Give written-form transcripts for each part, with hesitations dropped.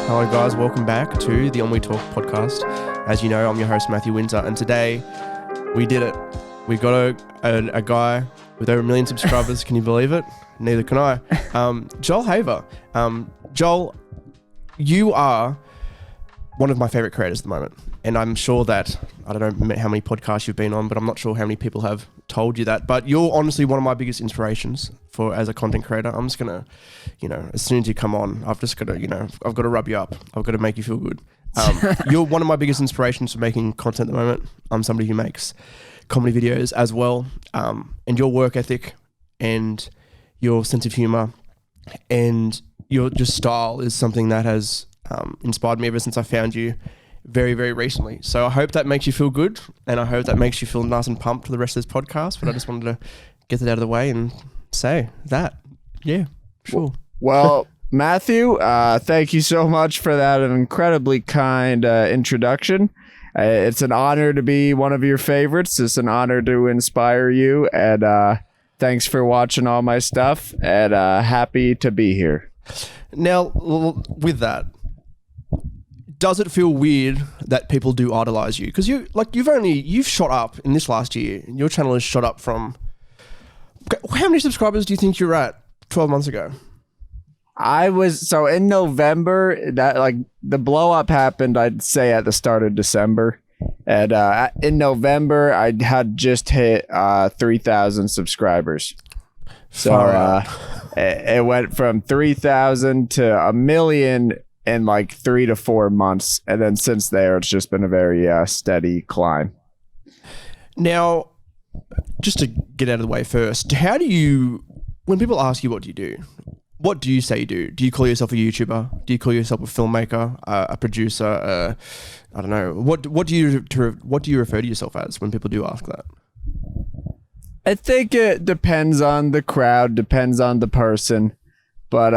Hello guys, welcome back to the Ennui Talk podcast. As you know, I'm your host Matthew Windsor, and today we did it. We got a guy with over 1 million subscribers. Can you believe it? Neither can I. Joel Haver. Joel, you are one of my favorite creators at the moment. And I'm sure that, I don't know how many podcasts you've been on, but I'm not sure how many people have told you that. But you're honestly one of my biggest inspirations as a content creator. I'm just going to, as soon as you come on, I've just got to, I've got to rub you up. I've got to make you feel good. You're one of my biggest inspirations for making content at the moment. I'm somebody who makes comedy videos as well. And your work ethic and your sense of humor and your just style is something that has inspired me ever since I found you very, very recently. So I hope that makes you feel good, and I hope that makes you feel nice and pumped for the rest of this podcast. But I just wanted to get it out of the way and say that. Yeah, sure. Well, Matthew, thank you so much for that incredibly kind introduction. It's an honor to be one of your favorites. It's an honor to inspire you, and thanks for watching all my stuff, and happy to be here. Now, with that, does it feel weird that people do idolize you? Because you've shot up in this last year. Your channel has shot up from... How many subscribers do you think you're at 12 months ago? So in November, that the blow up happened, I'd say at the start of December. And in November, I had just hit 3,000 subscribers. So it went from 3,000 to 1 million in 3 to 4 months. And then since there, it's just been a very steady climb. Now, just to get out of the way first, when people ask you what do you do, what do you say you do? Do you call yourself a YouTuber? Do you call yourself a filmmaker, a producer? I don't know. What do you refer to yourself as when people do ask that? I think it depends on the crowd, depends on the person. But,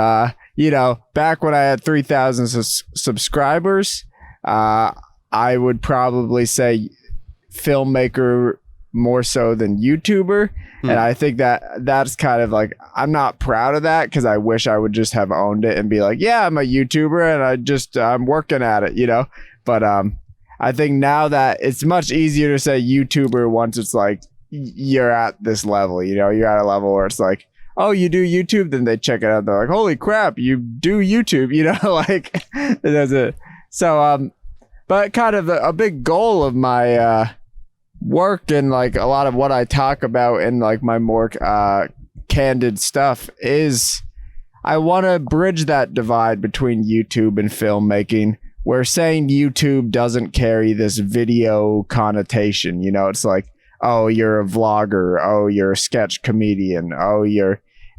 back when I had 3,000 subscribers, I would probably say filmmaker more so than YouTuber. And I think that's kind of I'm not proud of that, because I wish I would just have owned it and be like, yeah, I'm a YouTuber and I'm working at it, But I think now that it's much easier to say YouTuber once it's you're at this level, you're at a level where it's oh, you do YouTube? Then they check it out. They're like, holy crap, you do YouTube, that's it. So, but kind of a big goal of my work and a lot of what I talk about in my more candid stuff is I want to bridge that divide between YouTube and filmmaking, where saying YouTube doesn't carry this video connotation. It's oh, you're a vlogger. Oh, you're a sketch comedian.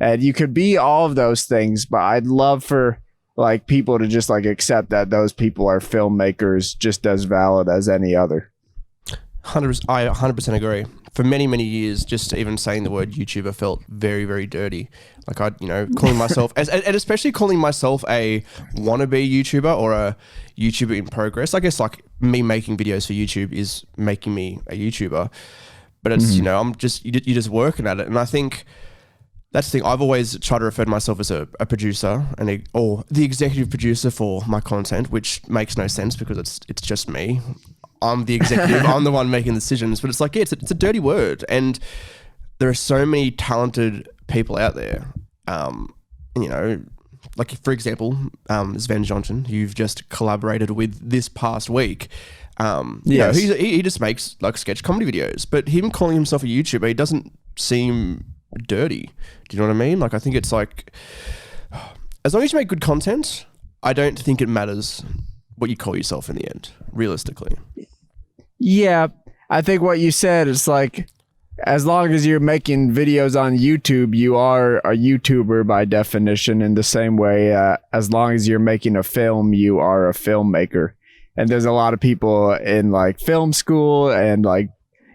And you could be all of those things, but I'd love for people to just accept that those people are filmmakers just as valid as any other. I 100% agree. For many, many years, just even saying the word YouTuber felt very, very dirty. Calling myself, and especially calling myself a wannabe YouTuber or a YouTuber in progress. I guess me making videos for YouTube is making me a YouTuber, but it's you're just working at it. And I think that's the thing. I've always tried to refer to myself as a producer or the executive producer for my content, which makes no sense because it's just me. I'm the executive. I'm the one making decisions. But it's it's a dirty word. And there are so many talented people out there. For example, Sven Johnson, who you've just collaborated with this past week. Yes. He just makes sketch comedy videos. But him calling himself a YouTuber, he doesn't seem dirty. Do you know what I mean? I think it's as long as you make good content, I don't think it matters what you call yourself in the end, realistically. Yeah, I think what you said is as long as you're making videos on YouTube, you are a YouTuber by definition, in the same way as long as you're making a film, you are a filmmaker. And there's a lot of people in film school and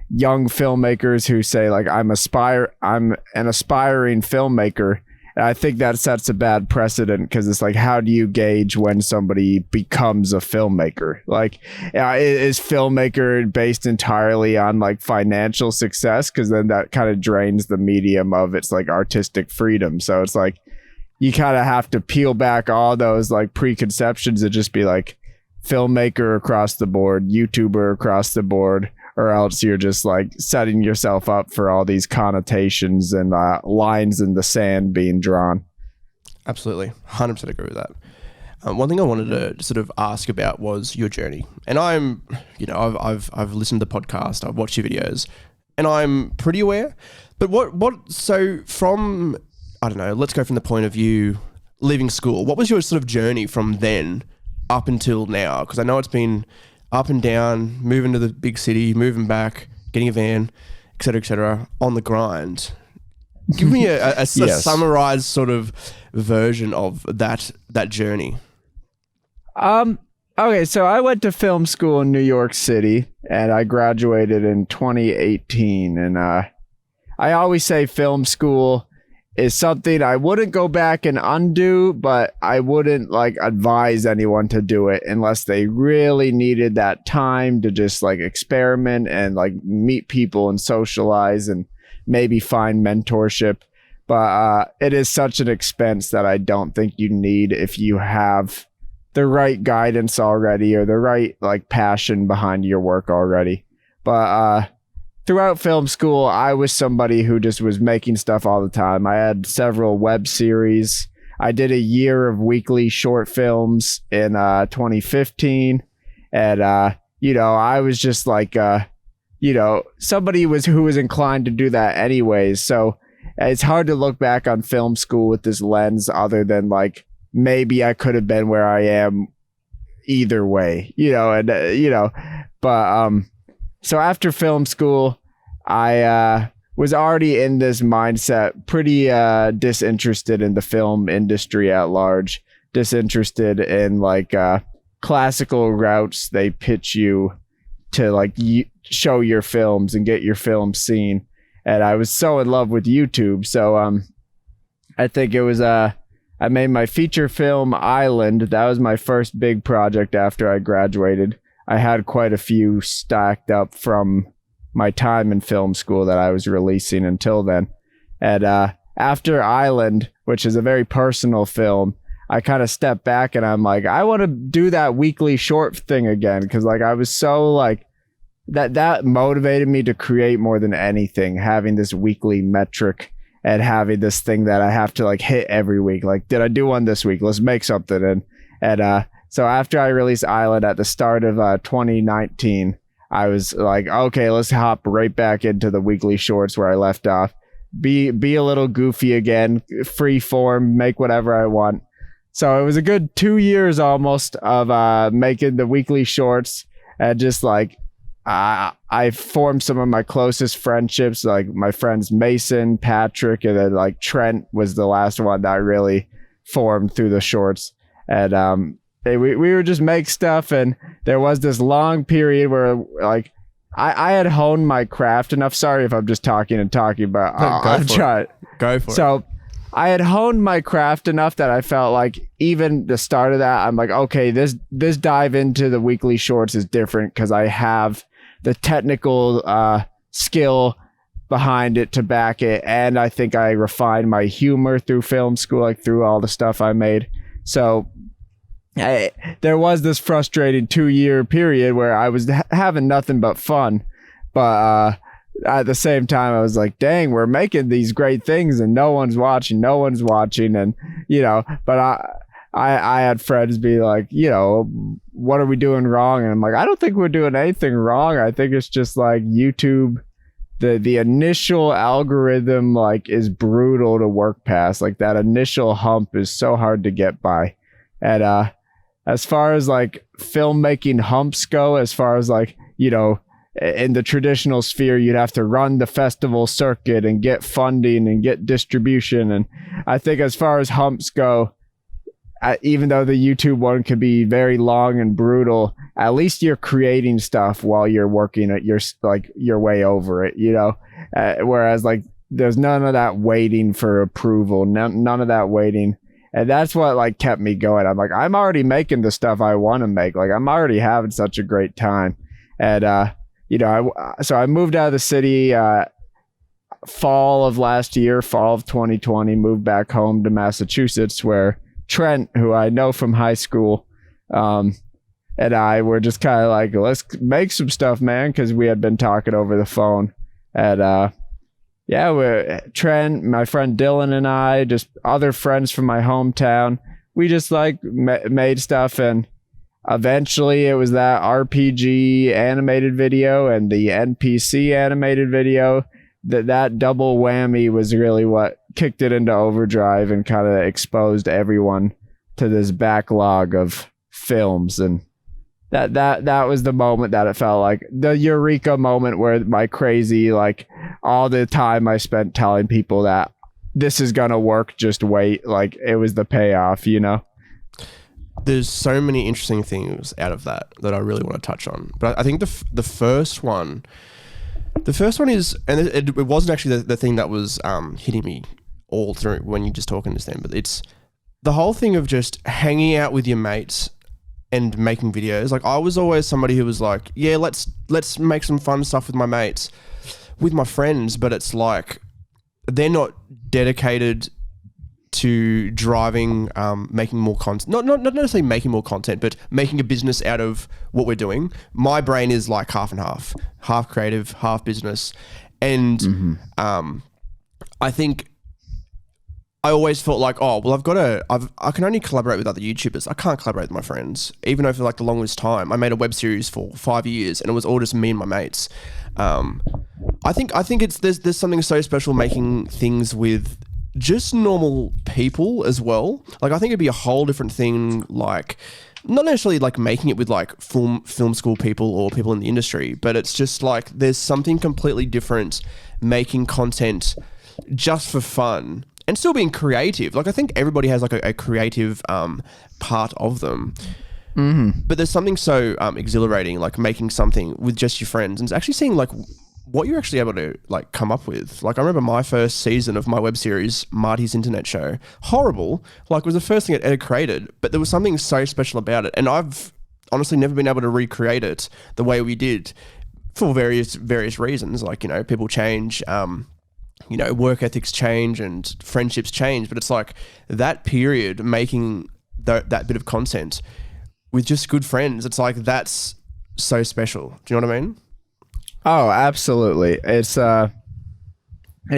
young filmmakers who say I'm an aspiring filmmaker. And I think that sets a bad precedent, because it's how do you gauge when somebody becomes a filmmaker? Is filmmaker based entirely on financial success? Because then that kind of drains the medium of its artistic freedom. So it's you kind of have to peel back all those like preconceptions and just be like filmmaker across the board, YouTuber across the board, or else you're just like setting yourself up for all these connotations and lines in the sand being drawn. Absolutely. 100% agree with that. One thing I wanted to sort of ask about was your journey. And I'm, you know, I've listened to the podcast, I've watched your videos, and I'm pretty aware. But so from, I don't know, let's go from the point of view leaving school. What was your sort of journey from then up until now? Because I know it's been up and down, moving to the big city, moving back, getting a van, et cetera, on the grind. Give me a Yes. summarized sort of version of that journey. Okay, so I went to film school in New York City, and I graduated in 2018. And I always say film school is something I wouldn't go back and undo, but I wouldn't like advise anyone to do it unless they really needed that time to just like experiment and like meet people and socialize and maybe find mentorship. But it is such an expense that I don't think you need if you have the right guidance already or the right like passion behind your work already. But throughout film school, I was somebody who just was making stuff all the time. I had several web series. I did a year of weekly short films in 2015. And, you know, I was just like, you know, somebody who was inclined to do that anyways. So it's hard to look back on film school with this lens other than like, maybe I could have been where I am either way, you know, and, you know, but, so after film school, I was already in this mindset, pretty disinterested in the film industry at large, disinterested in like classical routes they pitch you to like show your films and get your films seen. And I was so in love with YouTube. So I think it was I made my feature film Island. That was my first big project after I graduated. I had quite a few stacked up from my time in film school that I was releasing until then. And after Island, which is a very personal film, I kind of stepped back and I'm like, I want to do that weekly short thing again. Because like I was so like, that motivated me to create more than anything, having this weekly metric and having this thing that I have to like hit every week. Like, did I do one this week? Let's make something. And so after I released Island at the start of 2019, I was like, okay, let's hop right back into the weekly shorts where I left off. Be a little goofy again, free form, make whatever I want. So it was a good 2 years almost of making the weekly shorts, and just like I formed some of my closest friendships, like my friends Mason, Patrick, and then like Trent was the last one that I really formed through the shorts. And we would just make stuff, and there was this long period where like I had honed my craft enough. Sorry if I'm just talking, but I'll try. Go for it. So I had honed my craft enough that I felt like even the start of that, I'm like, okay, this dive into the weekly shorts is different because I have the technical skill behind it to back it. And I think I refined my humor through film school, like through all the stuff I made. So there was this frustrating 2-year period where I was having nothing but fun. But at the same time, I was like, dang, we're making these great things and no one's watching. And, you know, but I had friends be like, you know, what are we doing wrong? And I'm like, I don't think we're doing anything wrong. I think it's just like YouTube, the initial algorithm like is brutal to work past. Like that initial hump is so hard to get by. And as far as like filmmaking humps go, as far as like, you know, in the traditional sphere, you'd have to run the festival circuit and get funding and get distribution. And I think as far as humps go, even though the YouTube one could be very long and brutal, at least you're creating stuff while you're working at your way over it, you know? Whereas like there's none of that waiting for approval, none of that waiting. And that's what like kept me going. I'm like, I'm already making the stuff I want to make. Like I'm already having such a great time. And, you know, so I moved out of the city. fall of last year, fall of 2020, moved back home to Massachusetts, where Trent, who I know from high school, and I were just kind of like, let's make some stuff, man, because we had been talking over the phone. And Trent, my friend Dylan, and I, just other friends from my hometown, we just like made stuff, and eventually it was that RPG animated video and the NPC animated video. That double whammy was really what kicked it into overdrive and kind of exposed everyone to this backlog of films. And that was the moment that it felt like the eureka moment, where my crazy, like, all the time I spent telling people that this is gonna work, just wait, like, it was the payoff, you know? There's so many interesting things out of that I really want to touch on. But I think the first one is, and it wasn't actually the thing that was hitting me all through when you're just talking to them, but it's the whole thing of just hanging out with your mates and making videos. Like, I was always somebody who was like, yeah, let's make some fun stuff with my mates, with my friends, but it's like they're not dedicated to driving, making more content, not necessarily making more content, but making a business out of what we're doing. My brain is like half and half creative, half business. And I think I always felt like, oh, well, I can only collaborate with other YouTubers. I can't collaborate with my friends, even though for like the longest time, I made a web series for 5 years and it was all just me and my mates. I think there's something so special making things with just normal people as well. Like, I think it'd be a whole different thing, like, not necessarily like making it with like film school people or people in the industry, but it's just like there's something completely different making content just for fun and still being creative. Like, I think everybody has like a creative part of them. But there's something so exhilarating, like making something with just your friends and actually seeing like what you're actually able to like come up with. Like, I remember my first season of my web series, Marty's Internet Show, horrible. Like, it was the first thing I'd ever created, but there was something so special about it. And I've honestly never been able to recreate it the way we did for various reasons. Like, you know, people change, you know, work ethics change and friendships change. But it's like that period making that bit of content with just good friends, it's like that's so special. Do you know what I mean? Oh, absolutely. It's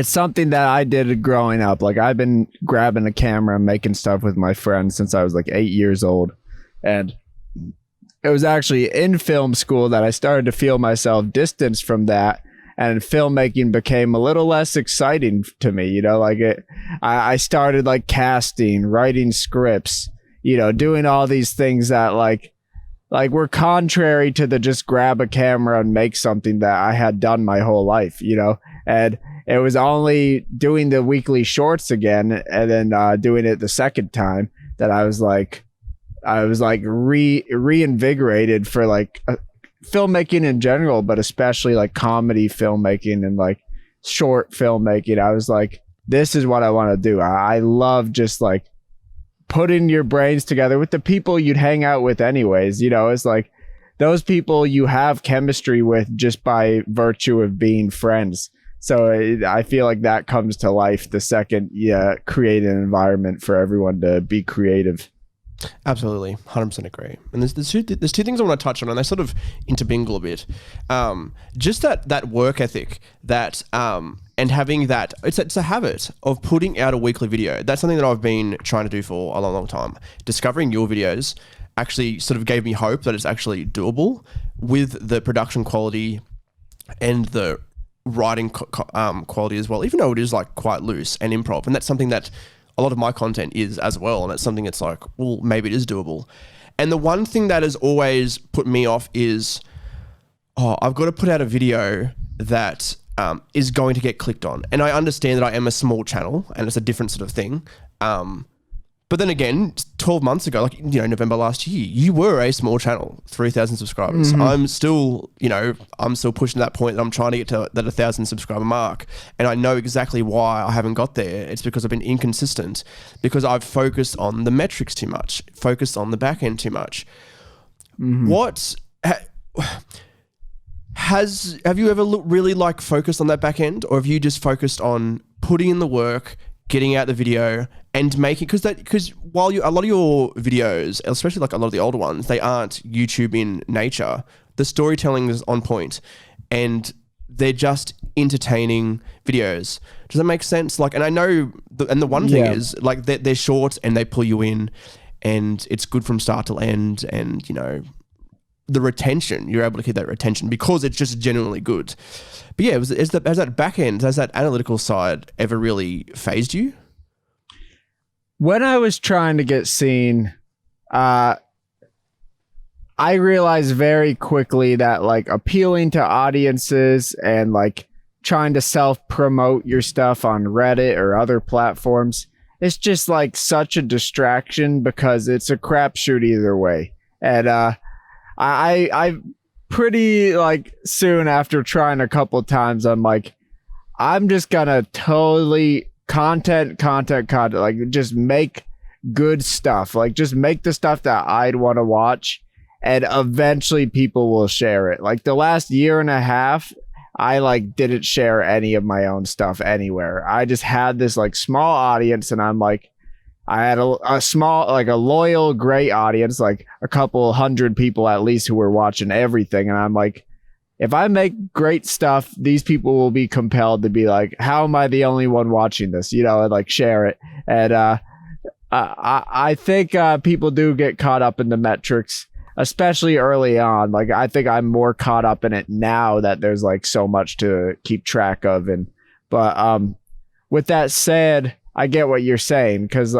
something that I did growing up. Like, I've been grabbing a camera and making stuff with my friends since I was like 8 years old. And it was actually in film school that I started to feel myself distanced from that. And filmmaking became a little less exciting to me, you know, like I started like casting, writing scripts, you know, doing all these things that like we're contrary to the just grab a camera and make something that I had done my whole life, you know. And it was only doing the weekly shorts again and then doing it the second time that I was like reinvigorated for like filmmaking in general, but especially like comedy filmmaking and like short filmmaking. I was like, this is what I want to do. I love just like putting your brains together with the people you'd hang out with anyways. You know, it's like those people you have chemistry with just by virtue of being friends. So I feel like that comes to life the second you create an environment for everyone to be creative. Absolutely, 100% agree. And there's two things I want to touch on, and they sort of intermingle a bit. Just that work ethic, that and having that, it's a habit of putting out a weekly video. That's something that I've been trying to do for a long, long time. Discovering your videos actually sort of gave me hope that it's actually doable with the production quality and the writing quality as well, even though it is like quite loose and improv. And that's something that a lot of my content is as well. And it's something that's like, well, maybe it is doable. And the one thing that has always put me off is, I've got to put out a video that is going to get clicked on. And I understand that I am a small channel and it's a different sort of thing. But then again, 12 months ago, like, you know, November last year, you were a small channel, 3,000 subscribers. Mm-hmm. I'm still pushing that point that I'm trying to get to that 1,000 subscriber mark. And I know exactly why I haven't got there. It's because I've been inconsistent, because I've focused on the metrics too much, focused on the back end too much. Mm-hmm. have you ever really like focused on that back end, or have you just focused on putting in the work, getting out the video and making, because while a lot of your videos, especially like a lot of the older ones, they aren't YouTube in nature, the storytelling is on point and they're just entertaining videos. Does that make sense? Like, and I know, the one thing is like they're short and they pull you in and it's good from start to end, and you know, the retention, you're able to keep that retention because it's just genuinely good. But yeah, has that back end, has that analytical side ever really phased you? When I was trying to get seen, I realized very quickly that like appealing to audiences and like trying to self-promote your stuff on Reddit or other platforms, it's just like such a distraction because it's a crapshoot either way. And I pretty like soon after trying a couple times, I'm like, I'm just gonna totally content, like just make good stuff, like just make the stuff that I'd want to watch, and eventually people will share it. Like the last year and a half, I like didn't share any of my own stuff anywhere. I just had this like small audience, and I'm like, I had a small, like a loyal, great audience, like a couple hundred people at least who were watching everything. And I'm like, if I make great stuff, these people will be compelled to be like, how am I the only one watching this? You know, and like share it. And I think people do get caught up in the metrics, especially early on. Like, I think I'm more caught up in it now that there's like so much to keep track of. But with that said, I get what you're saying, because,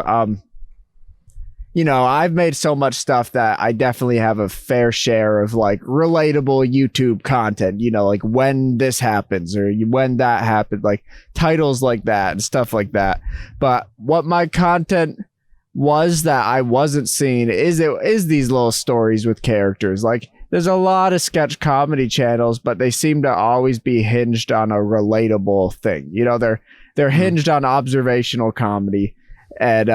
you know, I've made so much stuff that I definitely have a fair share of like relatable YouTube content, you know, like when this happens or when that happened, like titles like that and stuff like that. But what my content was that I wasn't seeing is these little stories with characters. Like there's a lot of sketch comedy channels, but they seem to always be hinged on a relatable thing. You know, they're hinged on observational comedy. And,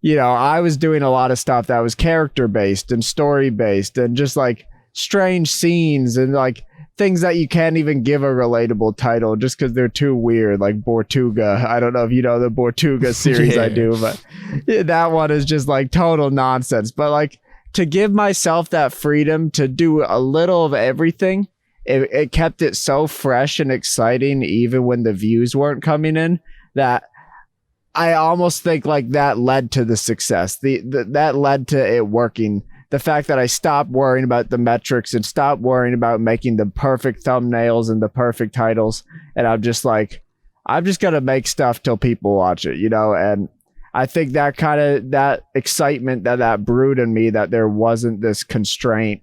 you know, I was doing a lot of stuff that was character based and story based and just like strange scenes and like things that you can't even give a relatable title just because they're too weird, like Bortuga. I don't know if you know the Bortuga series. I do, but that one is just like total nonsense. But like to give myself that freedom to do a little of everything, it kept it so fresh and exciting even when the views weren't coming in, that I almost think like that led to the success. That led to it working. The fact that I stopped worrying about the metrics and stopped worrying about making the perfect thumbnails and the perfect titles. And I'm just like, I'm just going to make stuff till people watch it, you know? And I think that kind of, that excitement that brewed in me, that there wasn't this constraint,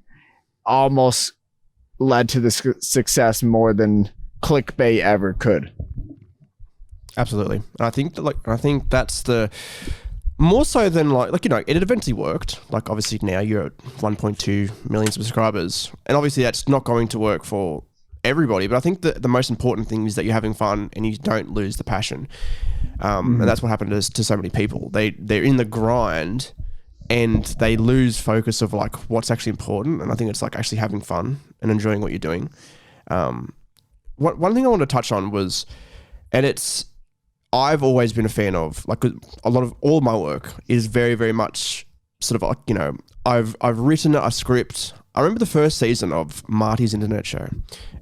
almost led to the success more than clickbait ever could. Absolutely. And I think that's the more so than like, you know, it eventually worked. Like obviously now you're at 1.2 million subscribers, and obviously that's not going to work for everybody, but I think that the most important thing is that you're having fun and you don't lose the passion. And that's what happened to so many people. They're in the grind and they lose focus of like what's actually important. And I think it's like actually having fun and enjoying what you're doing. One thing I want to touch on was, and I've always been a fan of, like a lot of all my work is very, very much sort of like, you know, I've written a script. I remember the first season of Marty's Internet Show,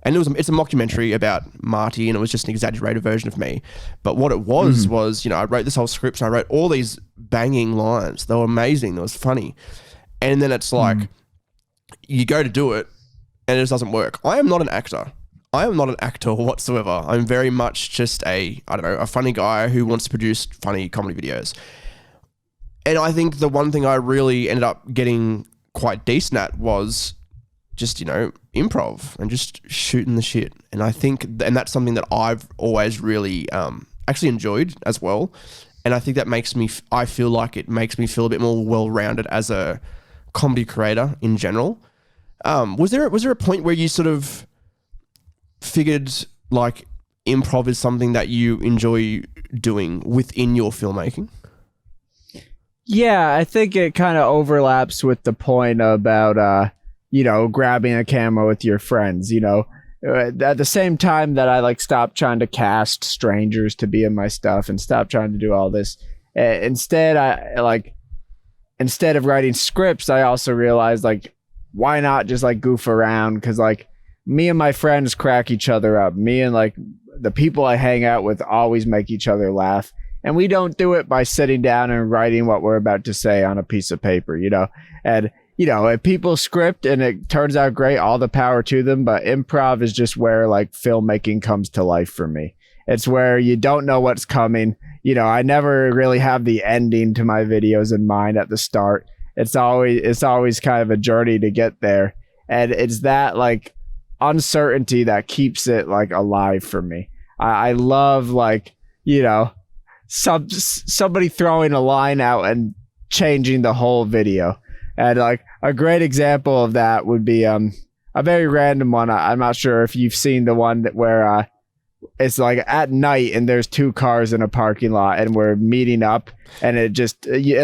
and it's a mockumentary about Marty, and it was just an exaggerated version of me. But what it was, you know, I wrote this whole script and I wrote all these banging lines. They were amazing. It was funny. And then it's like, you go to do it and it just doesn't work. I am not an actor. I am not an actor whatsoever. I'm very much just a funny guy who wants to produce funny comedy videos. And I think the one thing I really ended up getting quite decent at was just, you know, improv and just shooting the shit. And I think, and that's something that I've always really actually enjoyed as well. And I think that I feel like it makes me feel a bit more well-rounded as a comedy creator in general. Was there a point where you sort of figured like improv is something that you enjoy doing within your filmmaking? Yeah, I think it kind of overlaps with the point about grabbing a camera with your friends, at the same time that I like stopped trying to cast strangers to be in my stuff and stop trying to do all this. Instead of writing scripts, I also realized like, why not just like goof around? Cause like me and my friends crack each other up. Me and like the people I hang out with always make each other laugh. And we don't do it by sitting down and writing what we're about to say on a piece of paper, and if people script and it turns out great, all the power to them. But improv is just where like filmmaking comes to life for me. It's where you don't know what's coming. I never really have the ending to my videos in mind at the start. It's always kind of a journey to get there. And it's that like uncertainty that keeps it like alive for me. I love like, somebody throwing a line out and changing the whole video. And like a great example of that would be a very random one. I'm not sure if you've seen the one where it's like at night and there's two cars in a parking lot and we're meeting up and it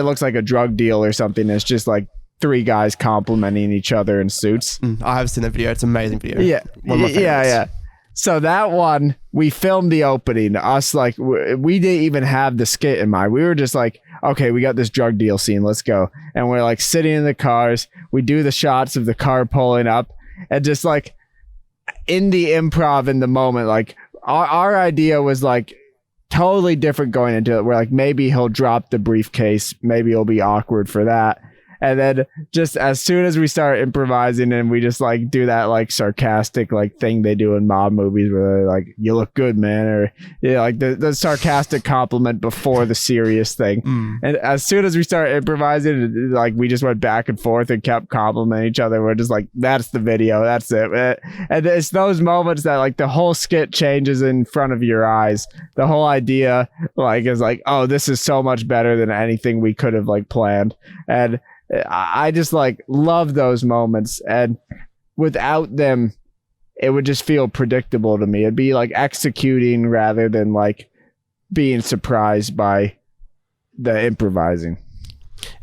looks like a drug deal or something. It's just like three guys complimenting each other in suits. I have seen that video. It's an amazing video. Yeah. One of my favorites. Yeah. So that one, we filmed the opening. Us, like, we didn't even have the skit in mind. We were just like, okay, we got this drug deal scene. Let's go. And we're like sitting in the cars. We do the shots of the car pulling up and just like in the improv in the moment, like our idea was like totally different going into it. We're like, maybe he'll drop the briefcase. Maybe it'll be awkward for that. And then just as soon as we start improvising and we just like do that like sarcastic like thing they do in mob movies where they're like, you look good, man. Or like the sarcastic compliment before the serious thing. And as soon as we start improvising, like we just went back and forth and kept complimenting each other. We're just like, that's the video. That's it. And it's those moments that like the whole skit changes in front of your eyes. The whole idea like is like, oh, this is so much better than anything we could have like planned. And I just like love those moments, and without them it would just feel predictable to me. It'd be like executing rather than like being surprised by the improvising.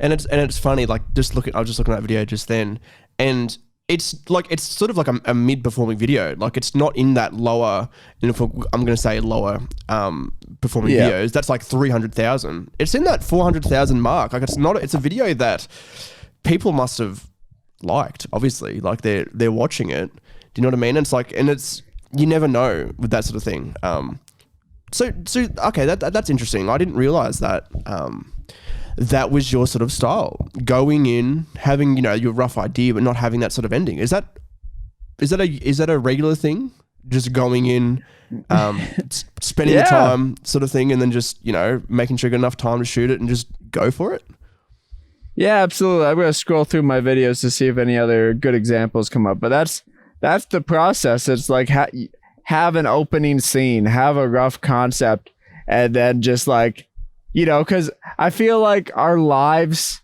And it's funny, like I was just looking at that video just then, and it's sort of like a mid-performing video. Like it's not in that lower, I'm going to say lower performing videos. That's like 300,000. It's in that 400,000 mark. Like it's a video that people must have liked, obviously. Like they're watching it. Do you know what I mean? And it's like, and it's, you never know with that sort of thing. So okay, that's interesting. I didn't realize that. That was your sort of style, going in, having, your rough idea, but not having that sort of ending. Is that a regular thing? Just going in, spending the time sort of thing, and then just, making sure you got enough time to shoot it and just go for it? Yeah, absolutely. I'm going to scroll through my videos to see if any other good examples come up, but that's the process. It's like have an opening scene, have a rough concept, and then just like, because I feel like our lives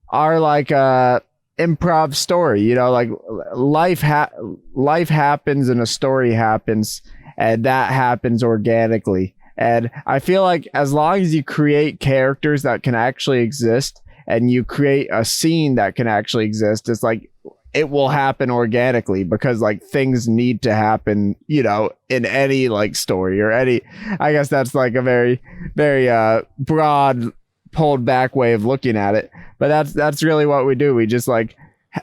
are like a improv story, like life happens and a story happens, and that happens organically. And I feel like as long as you create characters that can actually exist and you create a scene that can actually exist, it's like it will happen organically, because like things need to happen, in any like story or any, I guess that's like a very, very broad pulled back way of looking at it. But that's really what we do. We just like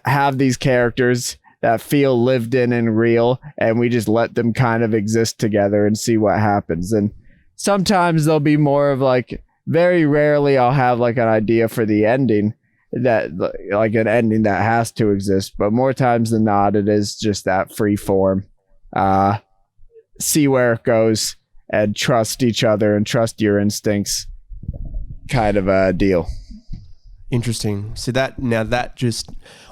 have these characters that feel lived in and real, and we just let them kind of exist together and see what happens. And sometimes there'll be more of like, very rarely I'll have like an idea for the ending, that like an ending that has to exist, but more times than not it is just that free form, see where it goes and trust each other and trust your instincts kind of a deal. Interesting. See that just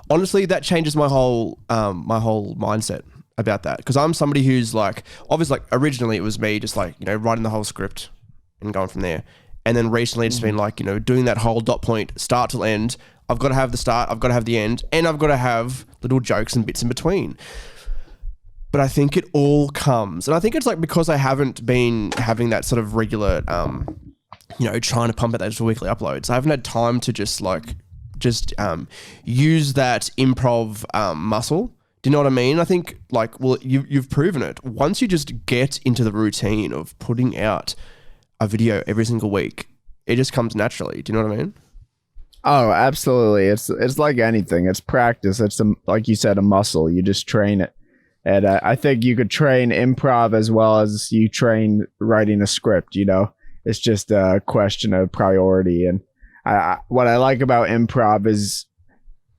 honestly that changes my whole mindset about that, because I'm somebody who's like, obviously, like originally it was me just like, writing the whole script and going from there. And then recently it's been like, doing that whole dot point, start till end. I've got to have the start, I've got to have the end, and I've got to have little jokes and bits in between. But I think it all comes, and I think it's like because I haven't been having that sort of regular, trying to pump out those weekly uploads, I haven't had time to just like just use that improv muscle. Do you know what I mean? I think like, well, you've proven it. Once you just get into the routine of putting out a video every single week, it just comes naturally. Do you know what I mean? Oh, absolutely. It's like anything. It's practice. It's like you said, a muscle. You just train it. And I think you could train improv as well as you train writing a script. You know, it's just a question of priority. And what I like about improv is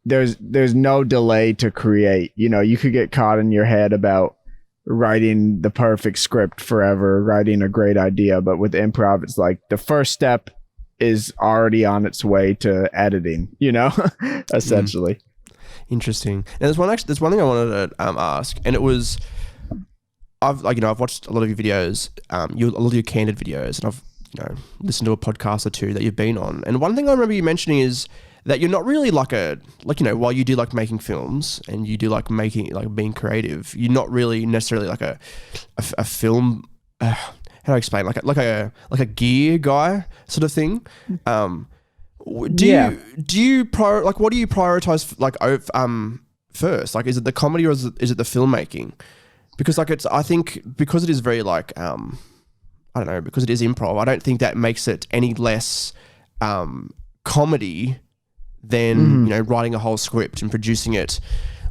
there's no delay to create. You know, you could get caught in your head about writing the perfect script forever, writing a great idea. But with improv, it's like the first step is already on its way to editing, you know, essentially. Interesting. And there's one thing I wanted to ask, and it was, I've watched a lot of your videos, a lot of your candid videos, and I've listened to a podcast or two that you've been on. And one thing I remember you mentioning is that you're not really while you do like making films and you do like being creative, you're not really necessarily like a film. How do I explain? Like a gear guy sort of thing. What do you prioritize first? Like, is it the comedy or is it the filmmaking? Because I think because it is very like I don't know, because it is improv, I don't think that makes it any less comedy than writing a whole script and producing it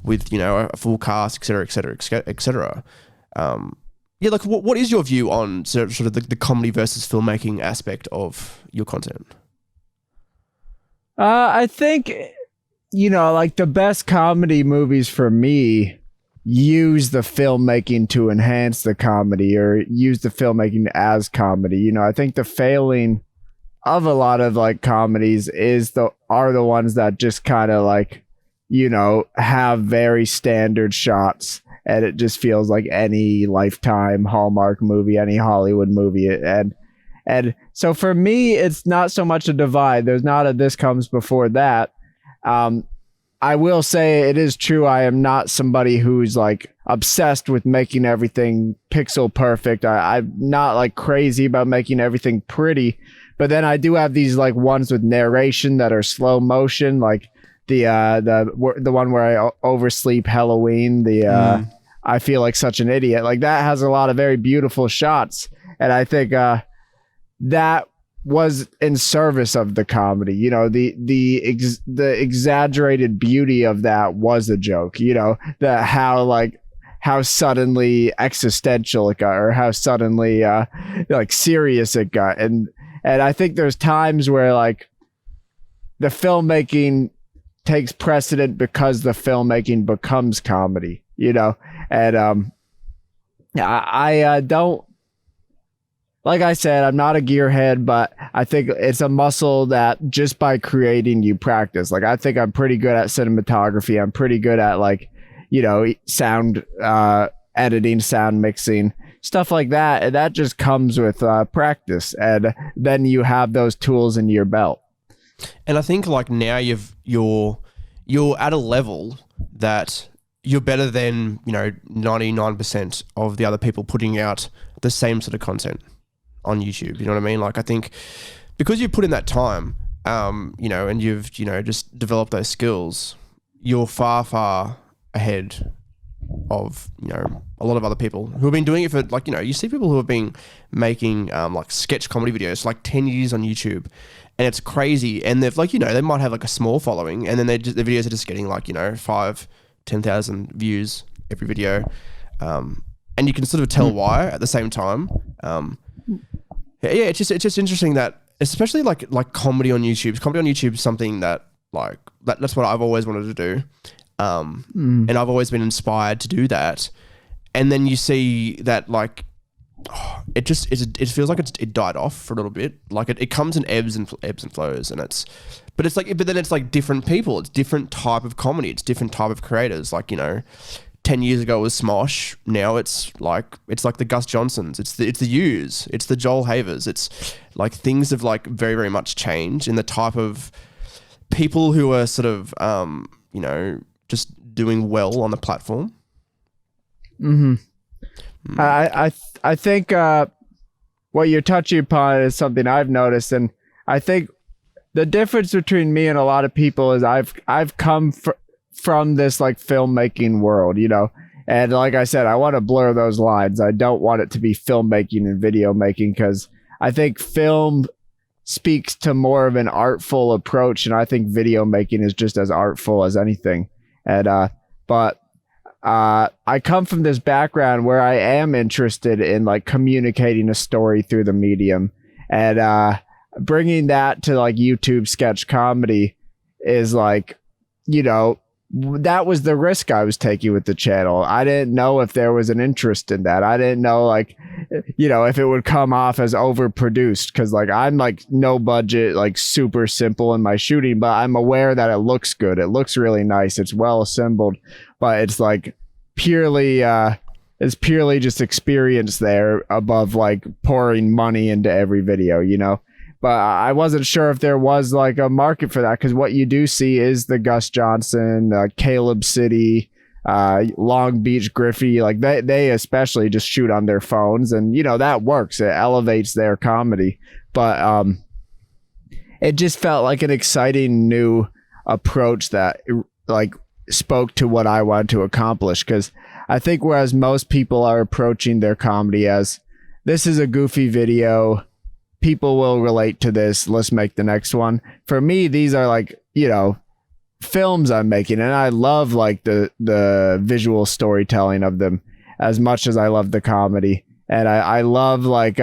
with a full cast, et cetera, et cetera. Yeah, like what is your view on sort of the comedy versus filmmaking aspect of your content? I think, like the best comedy movies for me use the filmmaking to enhance the comedy or use the filmmaking as comedy. I think the failing of a lot of like comedies are the ones that just kind of like, have very standard shots. And it just feels like any Lifetime, Hallmark movie, any Hollywood movie. And so for me, it's not so much a divide. There's not a this comes before that. I will say it is true. I am not somebody who's like obsessed with making everything pixel perfect. I'm not like crazy about making everything pretty. But then I do have these like ones with narration that are slow motion, like the one where I oversleep Halloween, I feel like such an idiot. Like that has a lot of very beautiful shots. And I think that was in service of the comedy. The exaggerated beauty of that was a joke, how suddenly existential it got, or how suddenly like serious it got. And I think there's times where like the filmmaking takes precedent because the filmmaking becomes comedy, and I don't, like I said, I'm not a gearhead, but I think it's a muscle that just by creating you practice. Like I think I'm pretty good at cinematography. I'm pretty good at like, sound editing, sound mixing, stuff like that. And that just comes with practice. And then you have those tools in your belt. And I think like now you're at a level that you're better than 99% of the other people putting out the same sort of content on YouTube. You know what I mean? Like I think because you put in that time, and you've just developed those skills, you're far ahead of a lot of other people who have been doing it for like you see people who have been making like sketch comedy videos for like 10 years on YouTube. And it's crazy. And they've like, they might have like a small following and then the videos are just getting like, 5,000-10,000 views every video. And you can sort of tell why at the same time. It's just interesting that, especially like comedy on YouTube. Comedy on YouTube is something that like, that's what I've always wanted to do. And I've always been inspired to do that. And then you see that like, it feels like it died off for a little bit. Like it comes in ebbs and flows, and but then it's like different people. It's different type of comedy. It's different type of creators. Like 10 years ago it was Smosh. Now it's like the Gus Johnsons. It's the Hughes. It's the Joel Havers. It's like things have like very very much changed in the type of people who are sort of just doing well on the platform. I think what you're touching upon is something I've noticed, and I think the difference between me and a lot of people is I've come from this like filmmaking world, you know, and like I said, I want to blur those lines. I don't want it to be filmmaking and video making, because I think film speaks to more of an artful approach, and I think video making is just as artful as anything. And but I come from this background where I am interested in like communicating a story through the medium, and bringing that to like YouTube sketch comedy is like, you know, that was the risk I was taking with the channel. I didn't know if there was an interest in that. I didn't know, like, you know, if it would come off as overproduced, because like I'm like no budget, like super simple in my shooting, but I'm aware that it looks good. It looks really nice. It's well assembled, but it's like purely just experience there above like pouring money into every video, you know. But I wasn't sure if there was like a market for that, because what you do see is the Gus Johnson, Caleb City, Long Beach Griffey, like they especially just shoot on their phones, and you know that works. It elevates their comedy, but it just felt like an exciting new approach that like spoke to what I wanted to accomplish. Because I think whereas most people are approaching their comedy as, this is a goofy video, people will relate to this, let's make the next one. For me, these are like, you know, films I'm making, and I love like the visual storytelling of them as much as I love the comedy. And I love like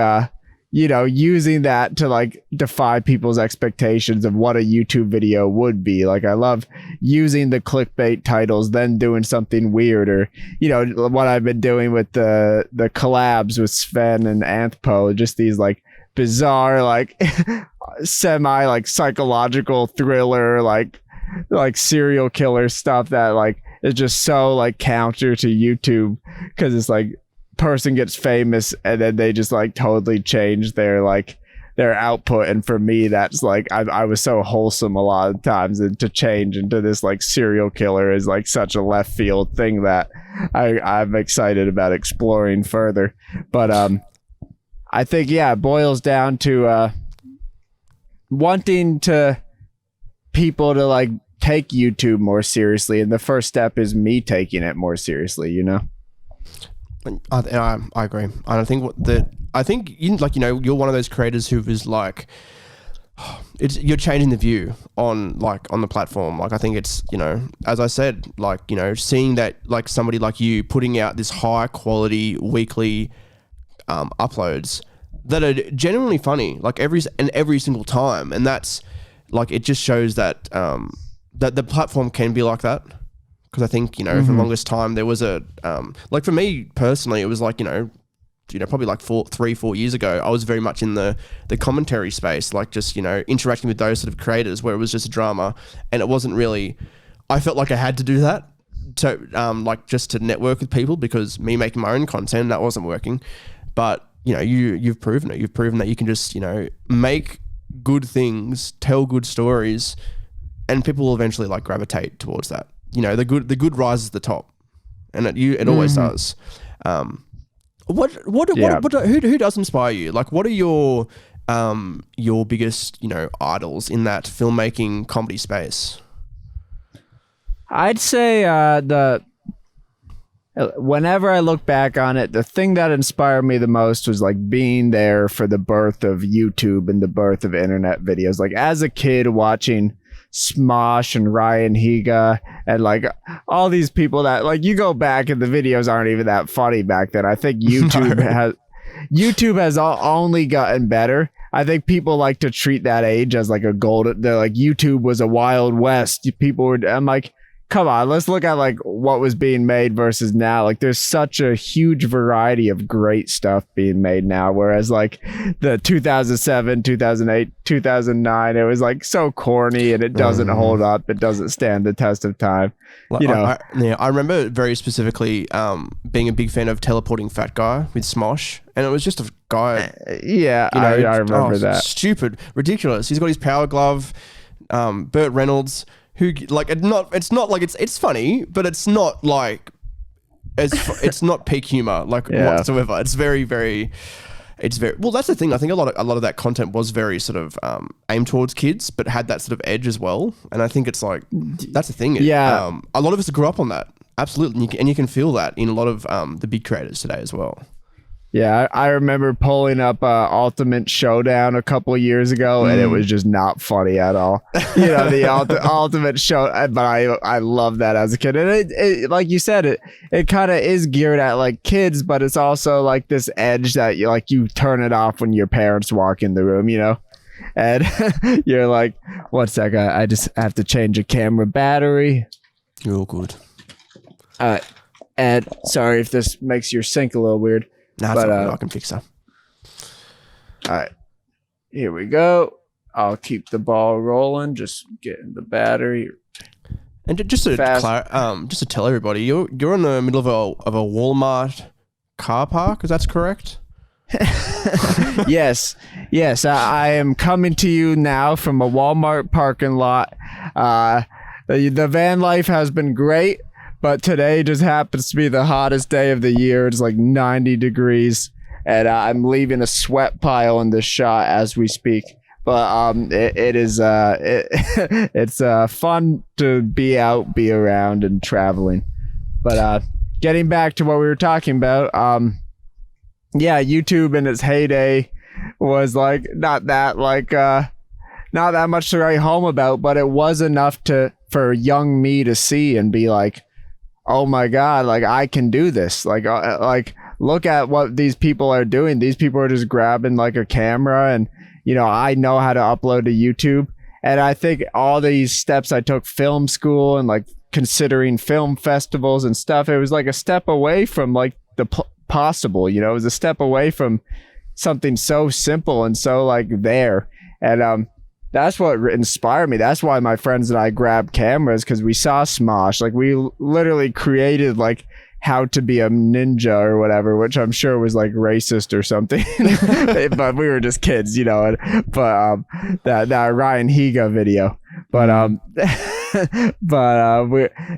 you know, using that to like defy people's expectations of what a YouTube video would be. Like I love using the clickbait titles, then doing something weird, or you know, what I've been doing with the collabs with Sven and Anthpo, just these like bizarre, like semi like psychological thriller, like serial killer stuff that like is just so like counter to YouTube, because it's like person gets famous and then they just like totally change their like their output. And for me, that's like I was so wholesome a lot of times, and to change into this like serial killer is like such a left field thing that I'm excited about exploring further. But I think, yeah, it boils down to wanting people to like take YouTube more seriously, and the first step is me taking it more seriously, you know. I agree. I think you, like, you know, you're one of those creators who is like, you're changing the view on the platform. Like I think it's, you know, as I said, like, you know, seeing that like somebody like you putting out this high quality weekly uploads that are genuinely funny, like every single time, and that's like, it just shows that that the platform can be like that. Because I think, you know, for the longest time there was a like for me personally, it was like, you know, probably like 3-4 years ago, I was very much in the commentary space, like just, you know, interacting with those sort of creators where it was just a drama, and it wasn't really, I felt like I had to do that to like just to network with people, because me making my own content, that wasn't working. But you know, you've proven it. You've proven that you can just, you know, make good things, tell good stories, and people will eventually like gravitate towards that. You know, the good rises to the top, and it always does. Who does inspire you? Like, what are your biggest, you know, idols in that filmmaking comedy space? I'd say whenever I look back on it, the thing that inspired me the most was like being there for the birth of YouTube and the birth of internet videos. Like as a kid watching Smosh and Ryan Higa and like all these people that like, you go back and the videos aren't even that funny back then. I think YouTube has only gotten better. I think people like to treat that age as like a golden, they're like, YouTube was a Wild West. I'm like, come on, let's look at like what was being made versus now. Like there's such a huge variety of great stuff being made now, whereas like the 2007, 2008, 2009, it was like so corny and it doesn't hold up. It doesn't stand the test of time. You know, I remember very specifically being a big fan of Teleporting Fat Guy with Smosh, and it was just a guy. Yeah, you know, I remember that. Stupid, ridiculous. He's got his power glove. Burt Reynolds, who like it's not like it's funny, but it's not like it's not peak humor like whatsoever. It's very, very, it's very well. That's the thing. I think a lot of that content was very sort of aimed towards kids, but had that sort of edge as well. And I think it's like that's the thing. Yeah, a lot of us grew up on that. Absolutely, and you can feel that in a lot of the big creators today as well. Yeah, I remember pulling up Ultimate Showdown a couple of years ago, and it was just not funny at all. You know, the Ultimate Show, but I love that as a kid. And it like you said, it kind of is geared at like kids, but it's also like this edge that you turn it off when your parents walk in the room, you know? And you're like, one sec, I just have to change a camera battery. You're all good. And sorry if this makes your sync a little weird. Nah, but I can fix that. All right, here we go. I'll keep the ball rolling. Just getting the battery. And just to tell everybody, you're in the middle of a Walmart car park. Is that correct? Yes. I am coming to you now from a Walmart parking lot. The van life has been great. But today just happens to be the hottest day of the year. It's like 90 degrees, and I'm leaving a sweat pile in this shot as we speak. But it's fun to be out, be around, and traveling. But getting back to what we were talking about, YouTube in its heyday was like not that much to write home about, but it was enough for young me to see and be like, oh my God, like I can do this. Like look at what these people are doing. These people are just grabbing like a camera and, you know, I know how to upload to YouTube. And I think all these steps I took, film school and like considering film festivals and stuff, it was like a step away from like the possible, you know, it was a step away from something so simple and so like there. And, that's what inspired me. That's why my friends and I grabbed cameras, because we saw Smosh. Like we literally created like how to be a ninja or whatever, which I'm sure was like racist or something. But we were just kids, you know. That Ryan Higa video.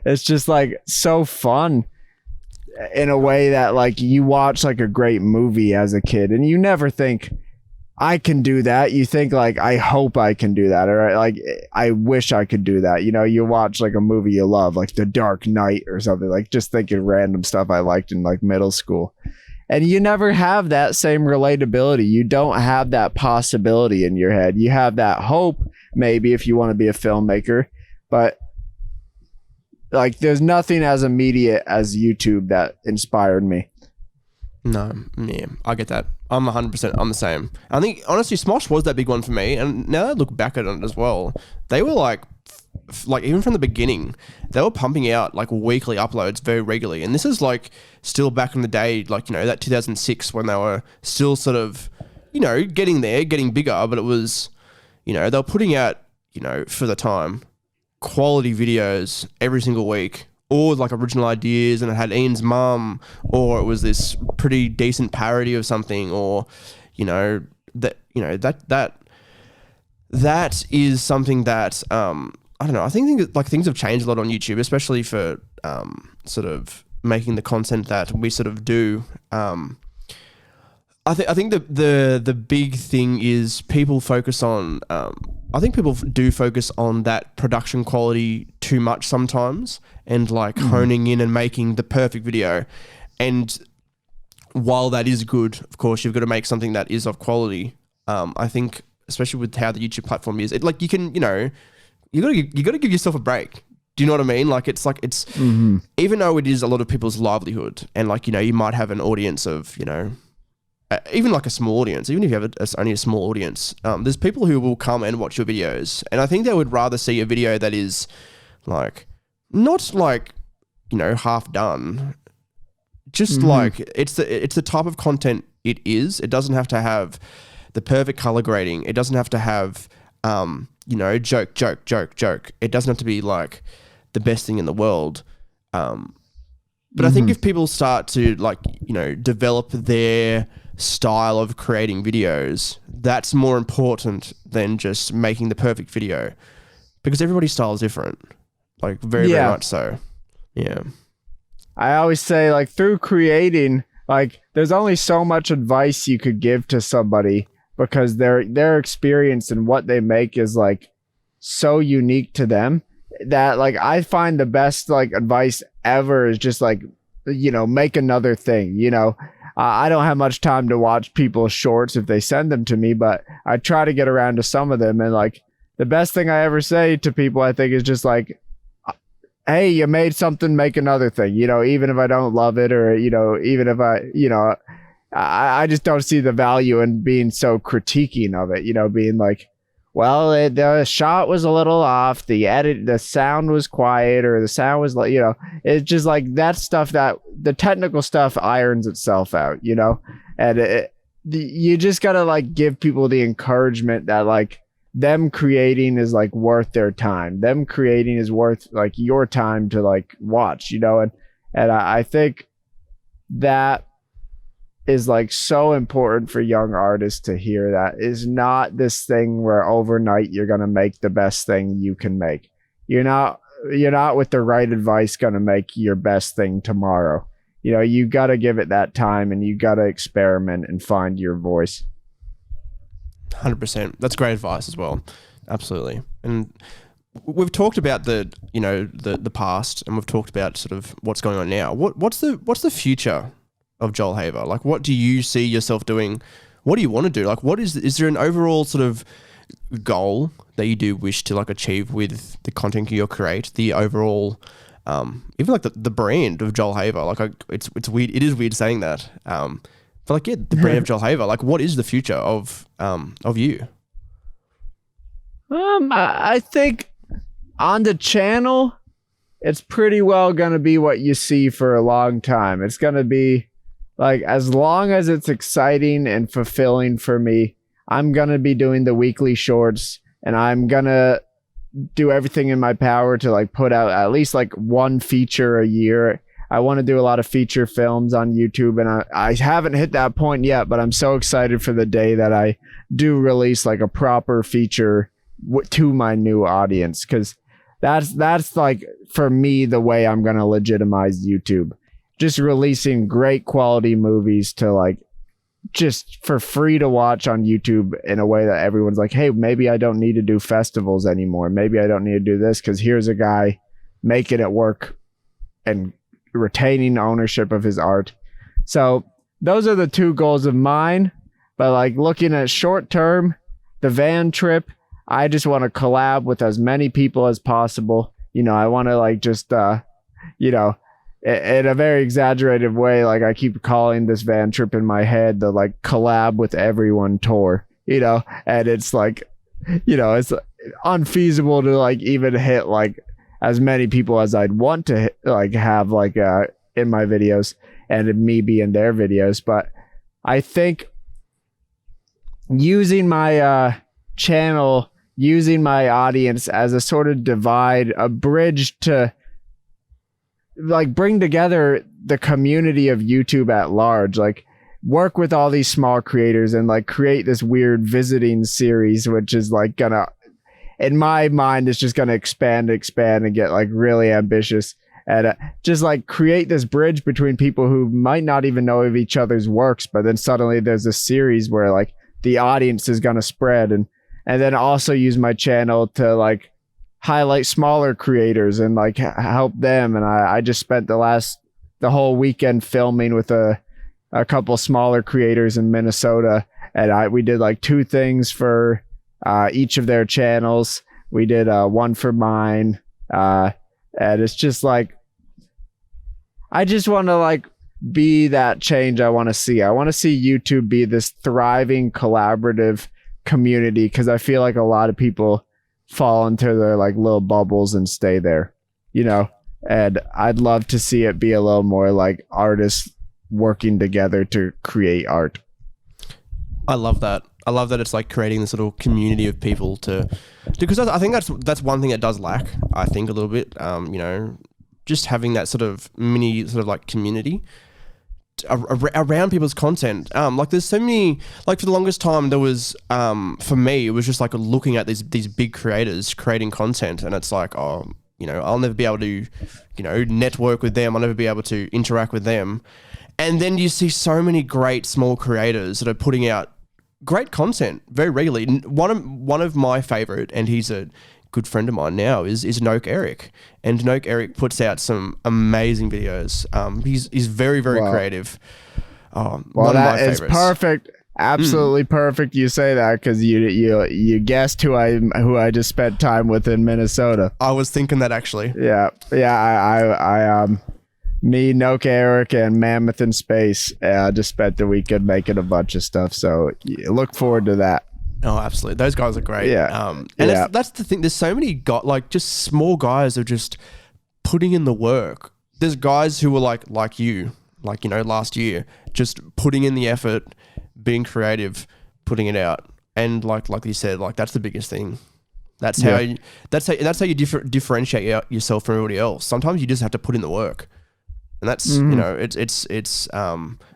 It's just like so fun in a way that like you watch like a great movie as a kid and you never think, I can do that. You think like, I hope I can do that. Or like, I wish I could do that. You know, you watch like a movie you love, like The Dark Knight or something, like just thinking random stuff I liked in like middle school. And you never have that same relatability. You don't have that possibility in your head. You have that hope, maybe, if you want to be a filmmaker. But like, there's nothing as immediate as YouTube that inspired me. No, yeah, I get that. I'm 100% on the same. I think, honestly, Smosh was that big one for me. And now that I look back at it as well, they were like even from the beginning, they were pumping out like weekly uploads very regularly. And this is like still back in the day, like, you know, that 2006 when they were still sort of, you know, getting there, getting bigger. But it was, you know, they were putting out, you know, for the time, quality videos every single week. Or like original ideas, and it had Ian's mum, or it was this pretty decent parody of something, or that is something that I don't know. I think like things have changed a lot on YouTube, especially for sort of making the content that we sort of do. I think the big thing is people focus on. I think people do focus on that production quality too much sometimes, and like honing in and making the perfect video. And while that is good, of course, you've got to make something that is of quality. I think, especially with how the YouTube platform is, it like you can, you know, you got to give yourself a break. Do you know what I mean? Like it's even though it is a lot of people's livelihood, and like, you know, you might have an audience of, you know, even like a small audience, even if you have only a small audience, there's people who will come and watch your videos. And I think they would rather see a video that is like, not like, you know, half done, just like it's the type of content it is. It doesn't have to have the perfect color grading. It doesn't have to have, you know, joke. It doesn't have to be like the best thing in the world. But I think if people start to like, you know, develop their style of creating videos, that's more important than just making the perfect video, because everybody's style is different. Like very much so. Yeah. I always say like through creating, like there's only so much advice you could give to somebody because their experience and what they make is like so unique to them that like I find the best like advice ever is just like, you know, make another thing, you know. I don't have much time to watch people's shorts if they send them to me, but I try to get around to some of them. And like the best thing I ever say to people, I think, is just like, hey, you made something, make another thing, you know, even if I don't love it, or, you know, even if I just don't see the value in being so critiquing of it, you know, being like, well, the shot was a little off, the sound was quiet, or the sound was like, you know, it's just like that stuff, that the technical stuff irons itself out, you know, and you just gotta like give people the encouragement that like them creating is like worth their time. Them creating is worth like your time to like watch, you know, and I think that is like so important for young artists to hear. That is not this thing where overnight you're going to make the best thing you can make. You're not with the right advice going to make your best thing tomorrow. You know, you got to give it that time, and you got to experiment and find your voice. 100%. That's great advice as well. Absolutely. And we've talked about the past, and we've talked about sort of what's going on now. What's the future of Joel Haver? Like, what do you see yourself doing? What do you want to do? Like, is there an overall sort of goal that you do wish to like achieve with the content you'll create? The overall, even like the brand of Joel Haver. Like, it's weird. It is weird saying that. But like, yeah, the brand of Joel Haver. Like, what is the future of you? I think on the channel, it's pretty well gonna be what you see for a long time. It's gonna be like, as long as it's exciting and fulfilling for me, I'm gonna be doing the weekly shorts, and I'm gonna do everything in my power to like put out at least like one feature a year. I want to do a lot of feature films on YouTube, and I haven't hit that point yet, but I'm so excited for the day that I do release like a proper feature to my new audience, because that's like, for me, the way I'm going to legitimize YouTube. Just releasing great quality movies to like just for free to watch on YouTube in a way that everyone's like, hey, maybe I don't need to do festivals anymore. Maybe I don't need to do this, because here's a guy making it work and retaining ownership of his art. So those are the two goals of mine. But like, looking at short term, the van trip, I just want to collab with as many people as possible. You know, I want to like just, you know, in a very exaggerated way, like I keep calling this van trip in my head the like collab with everyone tour, you know, and it's like, you know, it's unfeasible to like even hit like as many people as I'd want to hit, like have like in my videos, and me be in their videos. But I think using my channel, using my audience as a sort of divide, a bridge to like bring together the community of YouTube at large, like work with all these small creators and like create this weird visiting series, which is like gonna, in my mind, it's just gonna expand and get like really ambitious, and just like create this bridge between people who might not even know of each other's works, but then suddenly there's a series where like the audience is gonna spread, and then also use my channel to like highlight smaller creators and like help them. And I just spent the whole weekend filming with a couple smaller creators in Minnesota, and we did like 2 things for each of their channels. We did one for mine, and it's just like, I just want to like be that change I want to see. I want to see YouTube be this thriving collaborative community, because I feel like a lot of people fall into their like little bubbles and stay there, you know, and I'd love to see it be a little more like artists working together to create art. I love that. I love that it's like creating this little community of people because I think that's one thing that does lack, I think, a little bit, you know, just having that sort of mini sort of like community around people's content. Like there's so many, like for the longest time there was, for me, it was just like looking at these big creators creating content, and it's like, oh, you know, I'll never be able to, you know, network with them. I'll never be able to interact with them. And then you see so many great small creators that are putting out great content very regularly. One of my favorite, and he's a good friend of mine now, is Noke Eric. And Noke Eric puts out some amazing videos. He's very, very creative. Well, that is perfect. Absolutely perfect. You say that because you guessed who I just spent time with in Minnesota. I was thinking that actually. Yeah. I me, Noke Eric, and Mammoth in Space just spent the weekend making a bunch of stuff. So look forward to that. Oh, absolutely. Those guys are great. Yeah. That's the thing. There's so many just small guys who are just putting in the work. There's guys who were like you, last year, just putting in the effort, being creative, putting it out. And like you said, that's the biggest thing. That's how you differentiate yourself from everybody else. Sometimes you just have to put in the work. And that's, it's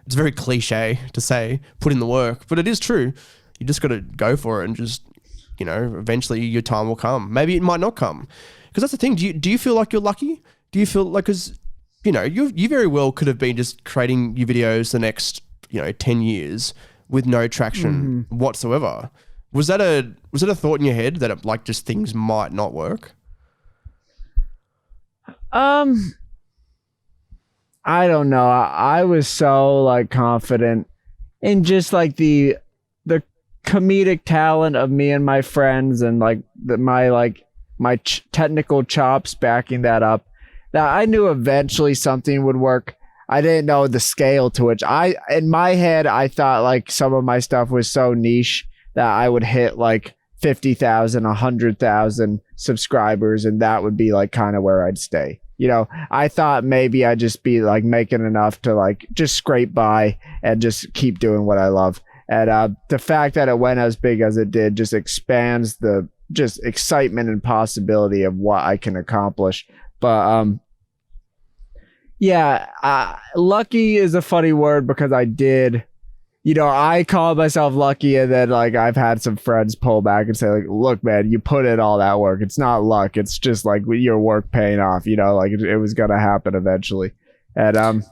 very cliche to say, put in the work, but it is true. You just got to go for it and just, eventually your time will come. Maybe it might not come. Because that's the thing. Do you feel like you're lucky? Do you feel like, because, you very well could have been just creating your videos the next, 10 years with no traction whatsoever. Was that a thought in your head that just things might not work? I don't know. I was so confident in just the comedic talent of me and my friends, and my technical chops backing that up, that I knew eventually something would work. I didn't know the scale to which in my head, I thought some of my stuff was so niche that I would hit 50,000, 100,000 subscribers, and that would be kind of where I'd stay. I thought maybe I'd just be making enough to just scrape by and just keep doing what I love. And the fact that it went as big as it did just expands the just excitement and possibility of what I can accomplish. But lucky is a funny word, because I did, I call myself lucky, and then I've had some friends pull back and say look, man, you put in all that work. It's not luck. It's just your work paying off, it was going to happen eventually. And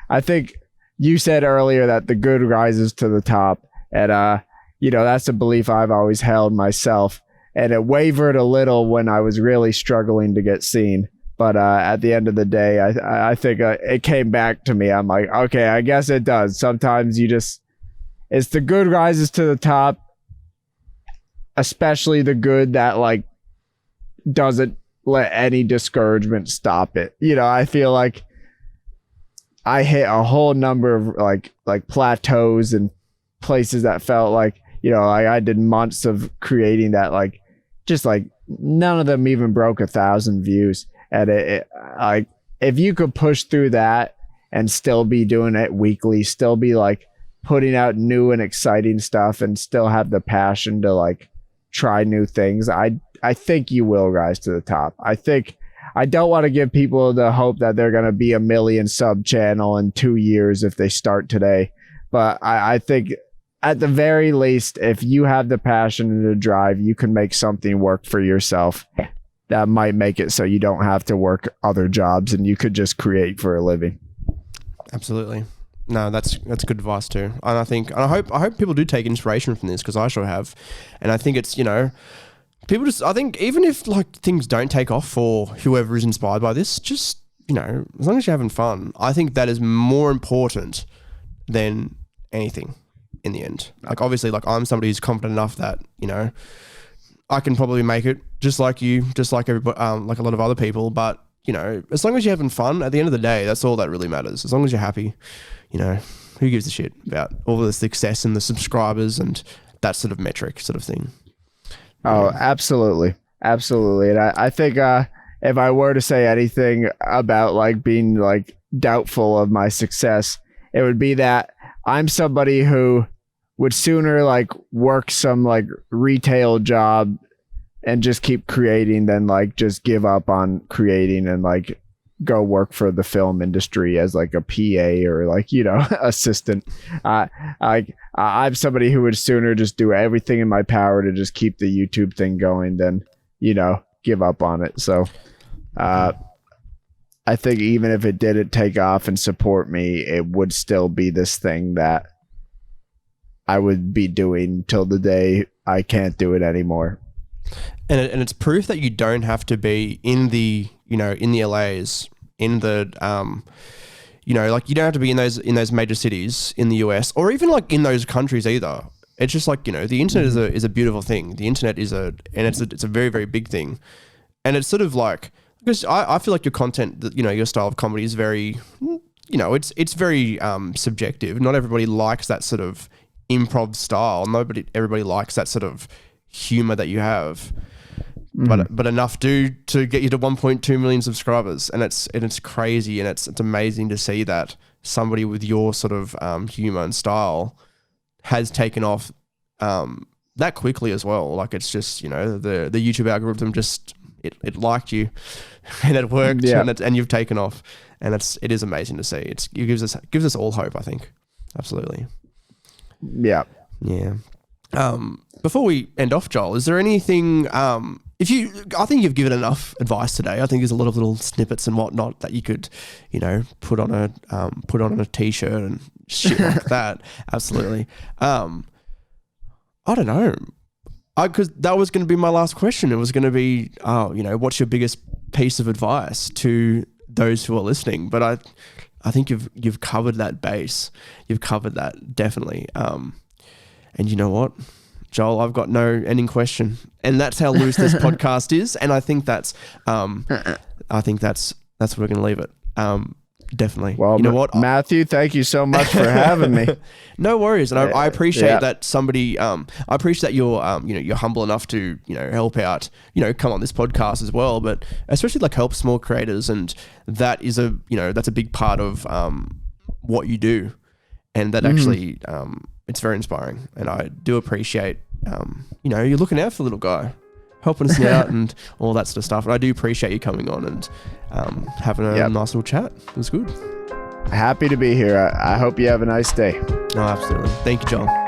I think you said earlier that the good rises to the top. And, that's a belief I've always held myself. And it wavered a little when I was really struggling to get seen. But at the end of the day, I think it came back to me. I'm like, okay, I guess it does. Sometimes it's the good rises to the top, especially the good that doesn't let any discouragement stop it. I feel like I hit a whole number of plateaus and places that felt I did months of creating that none of them even broke 1,000 views. And if you could push through that and still be doing it weekly, still be putting out new and exciting stuff, and still have the passion to try new things, I think you will rise to the top. I don't want to give people the hope that they're going to be a 1 million sub channel in 2 years if they start today. But I think at the very least, if you have the passion and the drive, you can make something work for yourself that might make it so you don't have to work other jobs and you could just create for a living. Absolutely. No, that's good advice too. And I hope people do take inspiration from this, because I sure have. And I think it's, people I think even if things don't take off for whoever is inspired by this, just, as long as you're having fun, I think that is more important than anything in the end. Obviously, I'm somebody who's confident enough that, I can probably make it just like you, just like everybody, like a lot of other people. But, as long as you're having fun, at the end of the day, that's all that really matters. As long as you're happy, who gives a shit about all the success and the subscribers and that sort of metric sort of thing. Oh, absolutely. Absolutely. And I think if I were to say anything about being doubtful of my success, it would be that I'm somebody who would sooner work some retail job and just keep creating than just give up on creating and go work for the film industry as a PA or assistant. I'm somebody who would sooner just do everything in my power to just keep the YouTube thing going than give up on it. So I think even if it didn't take off and support me, it would still be this thing that I would be doing till the day I can't do it anymore. And it's proof that you don't have to be in the, in the LAs, in the, like you don't have to be in those major cities in the US or even like in those countries either. It's just like, the internet is a beautiful thing. The internet is it's a very, very big thing. And it's sort of like, because I feel like your content, your style of comedy is very, it's very subjective. Not everybody likes that sort of improv style. Everybody likes that sort of humor that you have. But enough to get you to 1.2 million subscribers, and it's crazy, and it's amazing to see that somebody with your sort of humor and style has taken off that quickly as well. Like it's just the YouTube algorithm just it liked you, and it worked, and you've taken off, and it is amazing to see. It gives us all hope, I think. Absolutely. Yeah. Before we end off, Joel, is there anything? I think you've given enough advice today. I think there's a lot of little snippets and whatnot that you could, put on a t-shirt and shit like that. Absolutely. I don't know. Because that was going to be my last question. It was going to be, what's your biggest piece of advice to those who are listening? But I think you've covered that base. You've covered that definitely. And you know what? Joel, I've got no ending question, and that's how loose this podcast is. And I think that's where we're going to leave it. Definitely. Well, you know what, Matthew, thank you so much for having me. No worries, and I appreciate that somebody. I appreciate that you're you're humble enough to help out. Come on this podcast as well, but especially like help small creators, and that is that's a big part of what you do, and that actually it's very inspiring, and I do appreciate you're looking out for the little guy, helping us out and all that sort of stuff. And I do appreciate you coming on and having a nice little chat. It was good. Happy to be here. I hope you have a nice day. Oh, absolutely. Thank you, Joel.